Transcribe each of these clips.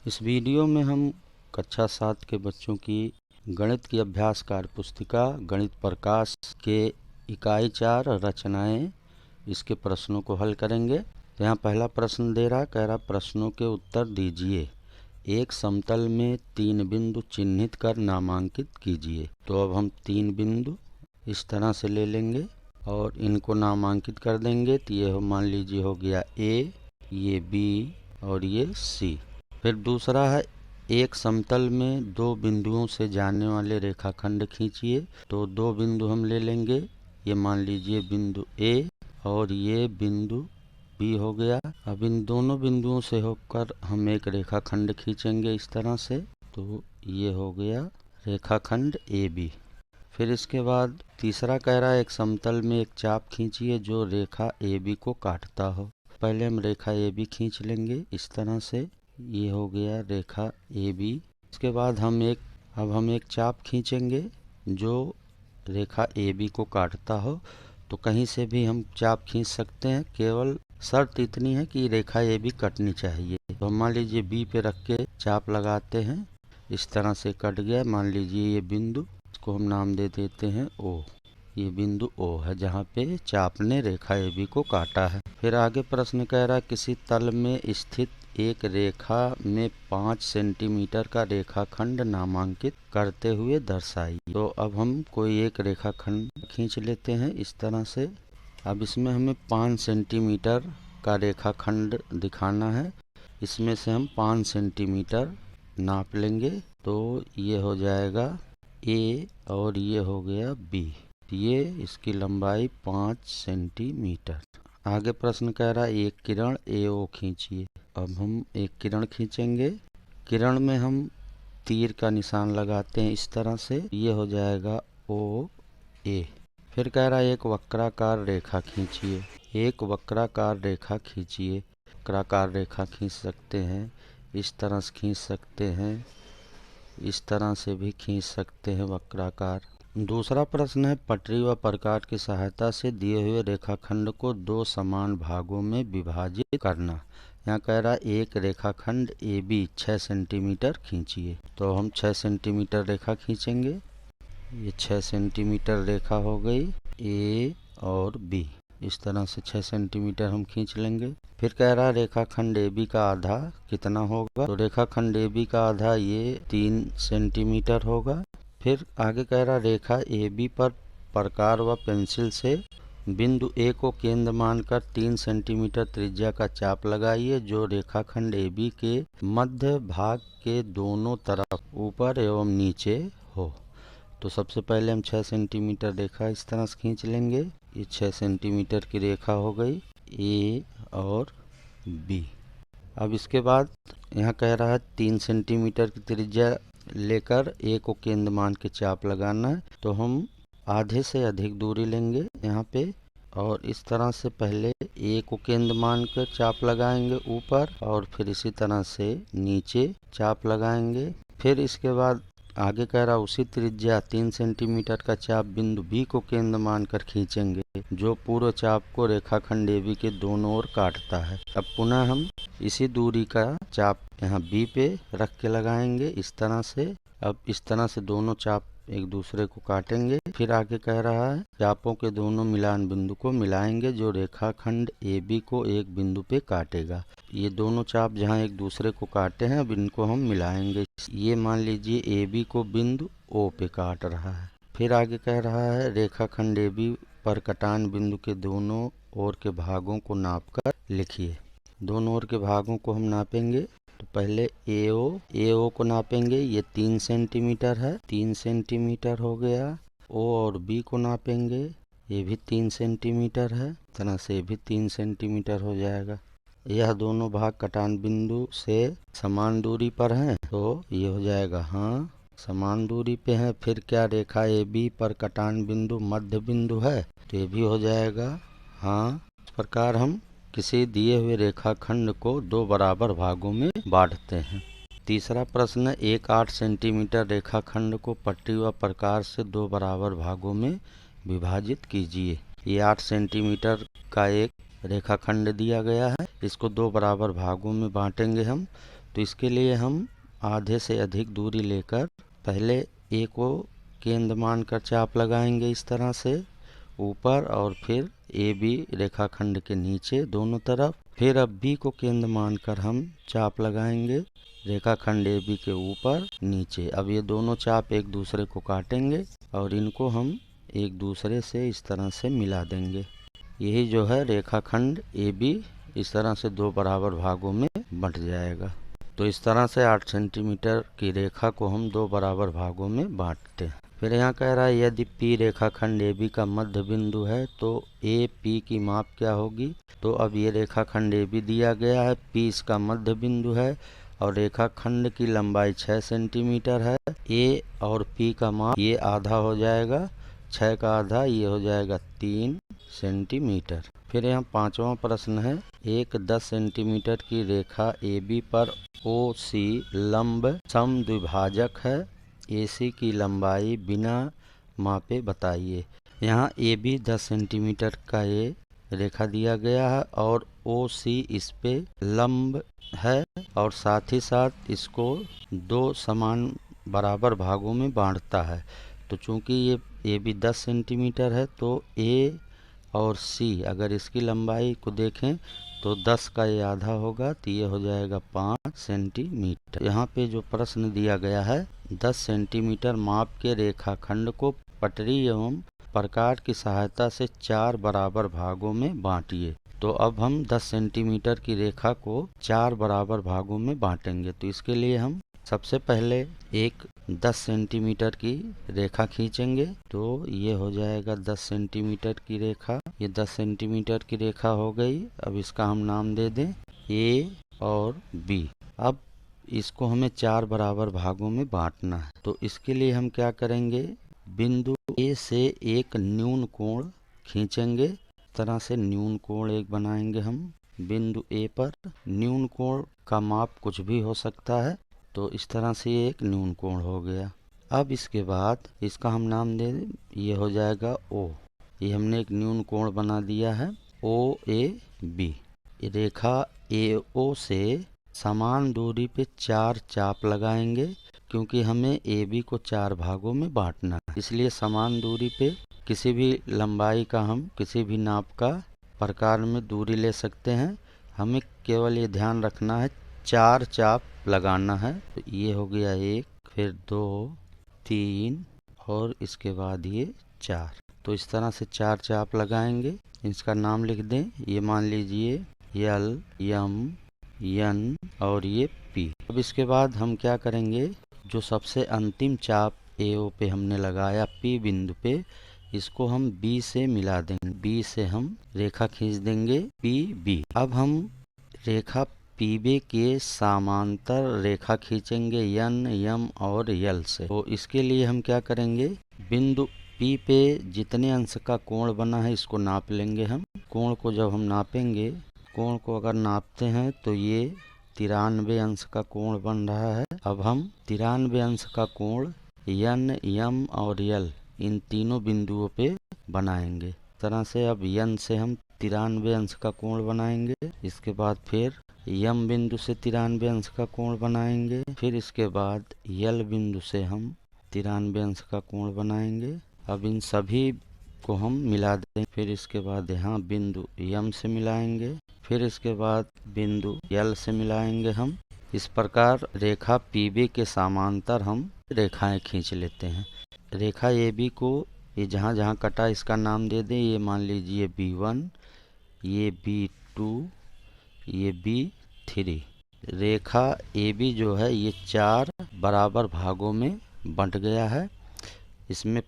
इस वीडियो में हम कक्षा 7 के बच्चों की गणित की अभ्यास कार्य पुस्तिका गणित प्रकाश के इकाई 4 रचनाएं इसके प्रश्नों को हल करेंगे। तो यहाँ पहला प्रश्न दे रहा, कह रहा प्रश्नों के उत्तर दीजिए। एक समतल में 3 बिंदु चिन्हित कर नामांकित कीजिए। तो अब हम 3 बिंदु इस तरह से ले लेंगे और इनको नामांकित कर देंगे। तो ये मान लीजिए हो गया ए, ये बी और ये सी। फिर दूसरा है, एक समतल में 2 बिंदुओं से जाने वाले रेखाखंड खींचिए। तो 2 बिंदु हम ले लेंगे, ये मान लीजिए बिंदु ए और ये बिंदु बी हो गया। अब इन दोनों बिंदुओं से होकर हम एक रेखाखंड खींचेंगे इस तरह से। तो ये हो गया रेखाखंड ए बी। फिर इसके बाद तीसरा कह रहा है, एक समतल में एक चाप खींचिए जो रेखा ए बी को काटता हो। पहले हम रेखा ए बी खींच लेंगे इस तरह से, ये हो गया रेखा ए बी। इसके बाद हम एक चाप खींचेंगे जो रेखा ए बी को काटता हो। तो कहीं से भी हम चाप खींच सकते हैं, केवल शर्त इतनी है कि रेखा ए बी कटनी चाहिए। तो मान लीजिए बी पे रख के चाप लगाते हैं, इस तरह से कट गया। मान लीजिए ये बिंदु, इसको हम नाम दे देते हैं ओ। ये बिंदु ओ है जहाँ पे चाप ने रेखा ए बी को काटा है। फिर आगे प्रश्न कह रहा है, किसी तल में स्थित एक रेखा में 5 सेंटीमीटर का रेखाखंड नामांकित करते हुए दर्शाइए। तो अब हम कोई एक रेखाखंड खींच लेते हैं इस तरह से। अब इसमें हमें 5 सेंटीमीटर का रेखाखंड दिखाना है। इसमें से हम 5 सेंटीमीटर नाप लेंगे। तो ये हो जाएगा ए और ये हो गया बी। ये इसकी लंबाई 5 सेंटीमीटर। आगे प्रश्न कह रहा है, एक किरण ए ओ खींचिए। अब हम एक किरण खींचेंगे। किरण में हम तीर का निशान लगाते हैं इस तरह से, ये हो जाएगा ओ ए। फिर कह रहा है, एक वक्राकार रेखा खींचिए। एक वक्राकार रेखा खींचिए। वक्राकार रेखा खींच सकते हैं, इस तरह से खींच सकते हैं, इस तरह से भी खींच सकते हैं वक्राकार। दूसरा प्रश्न है, पटरी व प्रकार की सहायता से दिए हुए रेखाखंड को 2 समान भागों में विभाजित करना। यहाँ कह रहा है, एक रेखाखंड ए बी 6 सेंटीमीटर खींचिए। तो हम 6 सेंटीमीटर रेखा खींचेंगे। ये 6 सेंटीमीटर रेखा हो गई ए और बी। इस तरह से 6 सेंटीमीटर हम खींच लेंगे। फिर कह रहा है, रेखाखंड ए बी का आधा कितना होगा। तो रेखाखंड ए बी का आधा ये 3 सेंटीमीटर होगा। फिर आगे कह रहा, रेखा ए बी पर प्रकार व पेंसिल से बिंदु ए को केंद्र मानकर 3 सेंटीमीटर त्रिज्या का चाप लगाइए जो रेखाखंड ए बी के मध्य भाग के दोनों तरफ ऊपर एवं नीचे हो। तो सबसे पहले हम 6 सेंटीमीटर रेखा इस तरह से खींच लेंगे। ये 6 सेंटीमीटर की रेखा हो गई ए और बी। अब इसके बाद यहाँ कह रहा है, 3 सेंटीमीटर की त्रिज्या लेकर ए को केंद्र मान के चाप लगाना है। तो हम आधे से अधिक दूरी लेंगे यहाँ पे और इस तरह से पहले ए को केंद्र मान कर चाप लगाएंगे ऊपर और फिर इसी तरह से नीचे चाप लगाएंगे। फिर इसके बाद आगे कह रहा, उसी त्रिज्या 3 सेंटीमीटर का चाप बिंदु बी को केंद्र मानकर खींचेंगे जो पूर्व चाप को रेखाखंड ए बी के दोनों ओर काटता है। अब पुनः हम इसी दूरी का चाप यहाँ बी पे रख के लगाएंगे इस तरह से। अब इस तरह से दोनों चाप एक दूसरे को काटेंगे। फिर आगे कह रहा है, चापों के दोनों मिलान बिंदु को मिलाएंगे जो रेखाखंड ए बी को एक बिंदु पे काटेगा। ये दोनों चाप जहाँ एक दूसरे को काटे हैं, अब इनको हम मिलाएंगे। ये मान लीजिए ए बी को बिंदु ओ पे काट रहा है। फिर आगे कह रहा है, रेखाखंड ए बी पर कटान बिंदु के दोनों ओर के भागों को नापकर लिखिए। दोनों ओर के भागों को हम नापेंगे। तो पहले ए ओ को नापेंगे, ये 3 सेंटीमीटर है, 3 सेंटीमीटर हो गया। ओ और बी को नापेंगे, ये भी 3 सेंटीमीटर है, तरह से भी 3 सेंटीमीटर हो जाएगा। यह दोनों भाग कटान बिंदु से समान दूरी पर हैं, तो ये हो जाएगा हाँ समान दूरी पे है। फिर क्या, रेखा ए बी पर कटान बिंदु मध्य बिंदु है, तो ये भी हो जाएगा हाँ। इस प्रकार हम किसी दिए हुए रेखाखंड को 2 बराबर भागों में बांटते हैं। तीसरा प्रश्न, एक 8 सेंटीमीटर रेखाखंड को पट्टी व प्रकार से 2 बराबर भागों में विभाजित कीजिए। ये 8 सेंटीमीटर का एक रेखाखंड दिया गया है, इसको 2 बराबर भागों में बांटेंगे हम। तो इसके लिए हम आधे से अधिक दूरी लेकर पहले ए को केंद्र मानकर चाप लगाएंगे इस तरह से ऊपर, और फिर ए बी रेखाखंड के नीचे दोनों तरफ। फिर अब बी को केंद्र मानकर हम चाप लगाएंगे रेखाखंड ए बी के ऊपर नीचे। अब ये दोनों चाप एक दूसरे को काटेंगे और इनको हम एक दूसरे से इस तरह से मिला देंगे। यही जो है रेखाखंड ए बी इस तरह से दो बराबर भागों में बंट जाएगा। तो इस तरह से 8 सेंटीमीटर की रेखा को हम दो बराबर भागों में बांटते हैं। फिर यहाँ कह रहा है यदि P रेखाखंड AB का मध्य बिंदु है तो AP की माप क्या होगी। तो अब ये रेखाखंड AB दिया गया है, P इसका मध्य बिंदु है और रेखाखंड की लंबाई 6 सेंटीमीटर है। A और P का माप ये आधा हो जाएगा, 6 का आधा ये हो जाएगा 3 सेंटीमीटर। फिर यहाँ पांचवा प्रश्न है, एक 10 सेंटीमीटर की रेखा AB पर OC लंब समद्विभाजक है, AC की लंबाई बिना मापे बताइए। यहाँ AB 10 सेंटीमीटर का ये रेखा दिया गया है और OC इस पे लंब है और साथ ही साथ इसको दो समान बराबर भागों में बांटता है। तो चूंकि ये AB 10 सेंटीमीटर है तो A और C अगर इसकी लंबाई को देखें तो 10 का ये आधा होगा, तो ये हो जाएगा 5 सेंटीमीटर। यहाँ पे जो प्रश्न दिया गया है 10 सेंटीमीटर माप के रेखाखंड को पटरी एवं प्रकार की सहायता से 4 बराबर भागों में बांटिए। तो अब हम 10 सेंटीमीटर की रेखा को 4 बराबर भागों में बांटेंगे। तो इसके लिए हम सबसे पहले एक 10 सेंटीमीटर की रेखा खींचेंगे। तो ये हो जाएगा 10 सेंटीमीटर की रेखा, ये 10 सेंटीमीटर की रेखा हो गई। अब इसका हम नाम दे दें A और B। अब इसको हमें 4 बराबर भागों में बांटना है। तो इसके लिए हम क्या करेंगे, बिंदु A से एक न्यून कोण खींचेंगे। इस तरह से न्यून कोण एक बनाएंगे हम बिंदु A पर। न्यून कोण का माप कुछ भी हो सकता है, तो इस तरह से ये एक न्यून कोण हो गया। अब इसके बाद इसका हम नाम दे दें, ये हो जाएगा O। ये हमने एक न्यून कोण बना दिया है OAB। रेखा AO से समान दूरी पे 4 चाप लगाएंगे, क्योंकि हमें AB को 4 भागों में बांटना है। इसलिए समान दूरी पे किसी भी लंबाई का हम किसी भी नाप का प्रकार में दूरी ले सकते हैं। हमें केवल ये ध्यान रखना है 4 चाप लगाना है। तो ये हो गया 1, फिर 2, 3 और इसके बाद ये 4। तो इस तरह से 4 चाप लगाएंगे। इसका नाम लिख दें, ये मान लीजिए L, M, N और ये P। अब इसके बाद हम क्या करेंगे, जो सबसे अंतिम चाप AO पे हमने लगाया P बिंदु पे, इसको हम B से मिला देंगे। B से हम रेखा खींच देंगे PB। अब हम रेखा PB के समांतर रेखा खींचेंगे N, M और L से। तो इसके लिए हम क्या करेंगे, बिंदु P पे जितने अंश का कोण बना है इसको नाप लेंगे हम। कोण को जब हम नापेंगे, कोण को अगर नापते हैं तो ये 93 अंश का कोण बन रहा है। अब हम 93 अंश का कोण N, M और L इन तीनों बिंदुओं पे बनाएंगे। इस तरह से अब N से हम 93 अंश का कोण बनाएंगे। इसके बाद फिर M बिंदु से 93 अंश का कोण बनाएंगे। फिर इसके बाद L बिंदु से हम 93 अंश का कोण बनाएंगे। अब इन सभी को हम मिला देंगे। फिर इसके बाद यहाँ बिंदु M से मिलाएंगे। फिर इसके बाद बिंदु L से मिलाएंगे हम। इस प्रकार रेखा PB के समांतर हम रेखाएं खींच लेते हैं। रेखा AB को ये जहाँ जहाँ कटा इसका नाम दे दें। ये मान लीजिए B1, ये B2, ये B3। रेखा AB जो है ये 4 बराबर भागों में बंट गया है। इसमें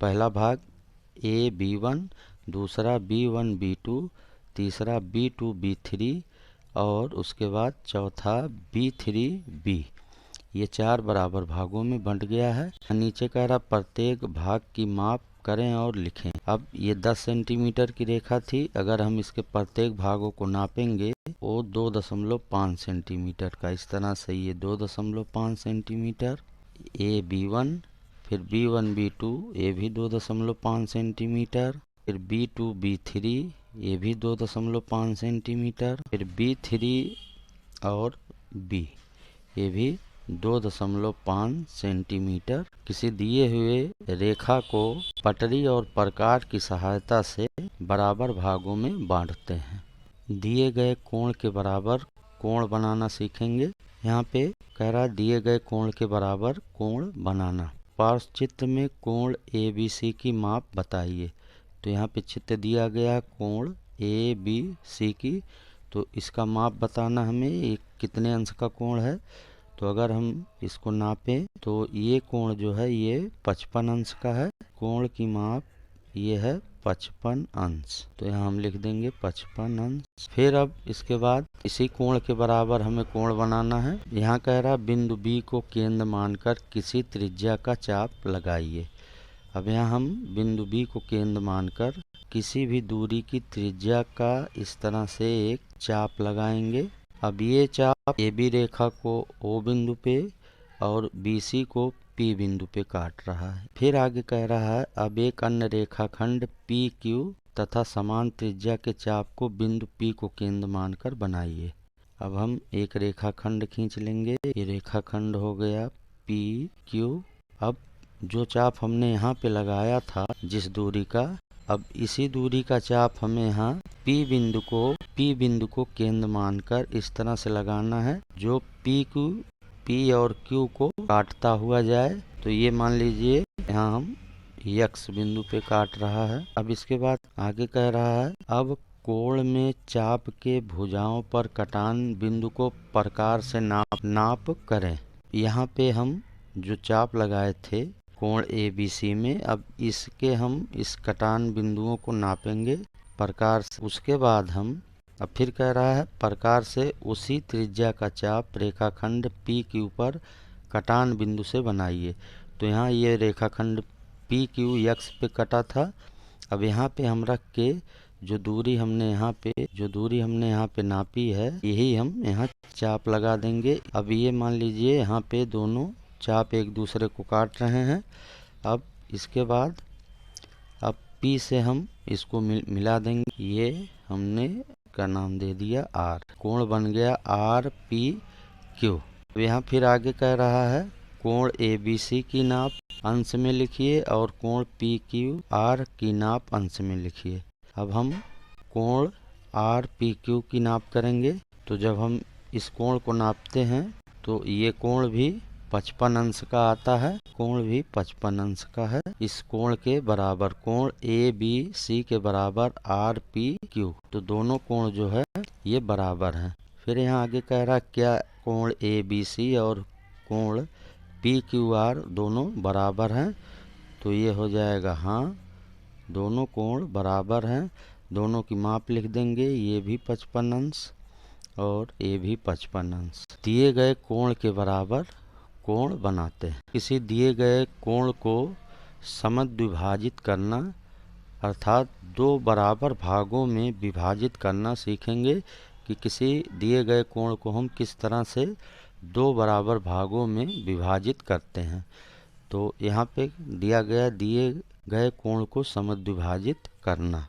पहला भाग AB1, दूसरा B1 B2, तीसरा B2 B3 और उसके बाद चौथा B3 B। ये 4 बराबर भागों में बंट गया है। नीचे कह रहा प्रत्येक भाग की माप करें और लिखें। अब ये 10 सेंटीमीटर की रेखा थी, अगर हम इसके प्रत्येक भागों को नापेंगे वो 2.5 सेंटीमीटर का। इस तरह से ये 2.5 सेंटीमीटर AB1, फिर B1 B2 ये भी 2.5 सेंटीमीटर, फिर B2 B3 ये भी 2.5 सेंटीमीटर, फिर B3 और बी, ये भी 2.5 सेंटीमीटर किसी दिए हुए रेखा को पटरी और प्रकार की सहायता से बराबर भागों में बांटते हैं। दिए गए कोण के बराबर कोण बनाना सीखेंगे। यहाँ पे कह रहा है दिए गए कोण के बराबर कोण बनाना। पार्श्व चित्र में कोण ABC की माप बताइए। तो यहाँ पे चित्र दिया गया कोण ABC की, तो इसका माप बताना हमें, ये कितने अंश का कोण है। तो अगर हम इसको नापें तो ये कोण जो है ये 55 अंश का है। कोण की माप ये है 55 अंश, तो यहाँ हम लिख देंगे 55 अंश। फिर अब इसके बाद इसी कोण के बराबर हमें कोण बनाना है। यहाँ कह रहा बिंदु B को केंद्र मानकर किसी त्रिज्या का चाप लगाइए। अब यहाँ हम बिंदु B को केंद्र मानकर किसी भी दूरी की त्रिज्या का इस तरह से एक चाप लगाएंगे। अब ये चाप AB रेखा को O बिंदु पे और BC को P बिंदु पे काट रहा है। फिर आगे कह रहा है अब एक अन्य रेखाखंड PQ तथा समान त्रिज्या के चाप को बिंदु P को केंद्र मानकर बनाइए। अब हम एक रेखाखंड खींच लेंगे। ये रेखाखंड हो गया PQ। अब जो चाप हमने यहाँ पे लगाया था जिस दूरी का, अब इसी दूरी का चाप हमें यहाँ P बिंदु को केंद्र मानकर इस तरह से लगाना है जो P और Q को काटता हुआ जाए। तो ये मान लीजिए यहाँ हम X बिंदु पे काट रहा है। अब इसके बाद आगे कह रहा है अब कोण में चाप के भुजाओं पर कटान बिंदु को प्रकार से नाप करें। यहाँ पे हम जो चाप लगाए थे कोण ABC में, अब इसके हम इस कटान बिंदुओं को नापेंगे प्रकार से। उसके बाद हम अब फिर कह रहा है प्रकार से उसी त्रिज्या का चाप रेखाखंड PQ पर कटान बिंदु से बनाइए। तो यहाँ ये रेखाखंड PQ X पे कटा था। अब यहाँ पे हम रख के जो दूरी हमने यहाँ पे नापी है यही हम यहाँ चाप लगा देंगे। अब ये मान लीजिए यहाँ पे दोनों चाप एक दूसरे को काट रहे हैं। अब इसके बाद अब P से हम इसको मिला देंगे। ये हमने का नाम दे दिया R। कोण बन गया RPQ। यहाँ फिर आगे कह रहा है कोण ABC की नाप अंश में लिखिए और कोण PQR की नाप अंश में लिखिए। अब हम कोण RPQ की नाप करेंगे। तो जब हम इस कोण को नापते हैं तो ये कोण भी 55 अंश का आता है। कोण भी 55 अंश का है। इस कोण के बराबर कोण ABC के बराबर RPQ। तो दोनों कोण जो है ये बराबर हैं। फिर यहाँ आगे कह रहा क्या कोण ABC और कोण PQR दोनों बराबर हैं। तो ये हो जाएगा हाँ, दोनों कोण बराबर हैं। दोनों की माप लिख देंगे, ये भी 55 अंश और ये भी 55 अंश। दिए गए कोण के बराबर कोण बनाते हैं। किसी दिए गए कोण को समद्विभाजित करना अर्थात दो बराबर भागों में विभाजित करना सीखेंगे कि किसी दिए गए कोण को हम किस तरह से दो बराबर भागों में विभाजित करते हैं। तो यहाँ पे दिया गया दिए गए कोण को समद्विभाजित करना।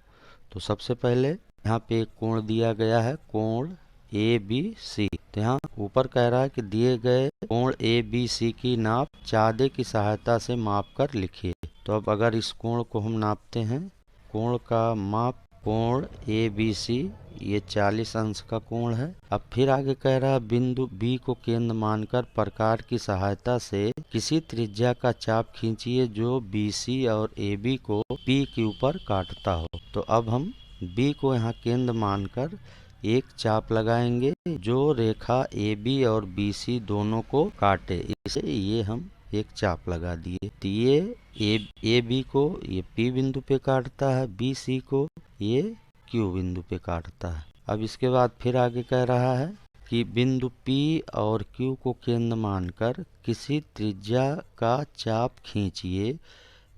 तो सबसे पहले यहाँ पे एक कोण दिया गया है कोण ABC। तो यहाँ ऊपर कह रहा है कि दिए गए कोण ABC की नाप चादे की सहायता से माप कर लिखिए। तो अब अगर इस कोण को हम नापते हैं, कोण का माप कोण ABC ये 40 अंश का कोण है। अब फिर आगे कह रहा है बिंदु B को केंद्र मानकर प्रकार की सहायता से किसी त्रिज्या का चाप खींचिए जो BC और AB को PQ पर काटता हो। तो अब हम B को यहाँ केंद्र मानकर एक चाप लगाएंगे जो रेखा AB और BC दोनों को काटे। इसे ये हम एक चाप लगा दिए। तो ये AB को ये P बिंदु पे काटता है, BC को ये Q बिंदु पे काटता है। अब इसके बाद फिर आगे कह रहा है कि बिंदु P और Q को केंद्र मानकर किसी त्रिज्या का चाप खींचिए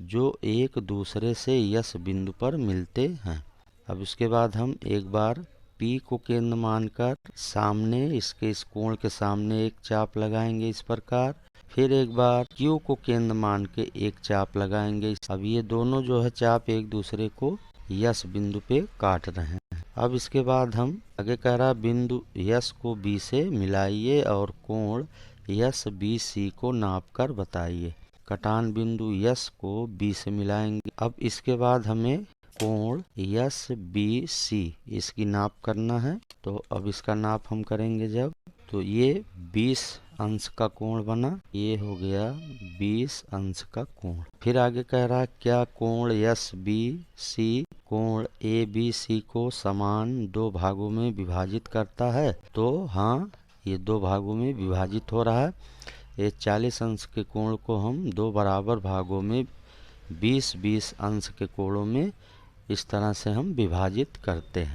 जो एक दूसरे से S बिंदु पर मिलते हैं। अब इसके बाद हम एक बार P को केंद्र मानकर सामने इसके इस कोण के सामने एक चाप लगाएंगे इस प्रकार। फिर एक बार Q को केंद्र मान के एक चाप लगाएंगे। अब ये दोनों जो है चाप एक दूसरे को S बिंदु पे काट रहे हैं। अब इसके बाद हम आगे कह रहा बिंदु यस को बी से मिलाइए और कोण यस बी सी को नाप कर बताइए। कटान बिंदु यस को बी से मिलाएंगे। अब इसके बाद हमें कोण यस बी सी इसकी नाप करना है। तो अब इसका नाप हम करेंगे जब, तो ये 20 अंश का कोण बना, ये हो गया 20 अंश का कोण। फिर आगे कह रहा क्या कोण यस बी सी कोण ए बी सी को समान 2 भागों में विभाजित करता है। तो हाँ, ये 2 भागों में विभाजित हो रहा है। ये 40 अंश के कोण को हम 2 बराबर भागों में 20-20 अंश के कोणों में इस तरह से हम विभाजित करते हैं।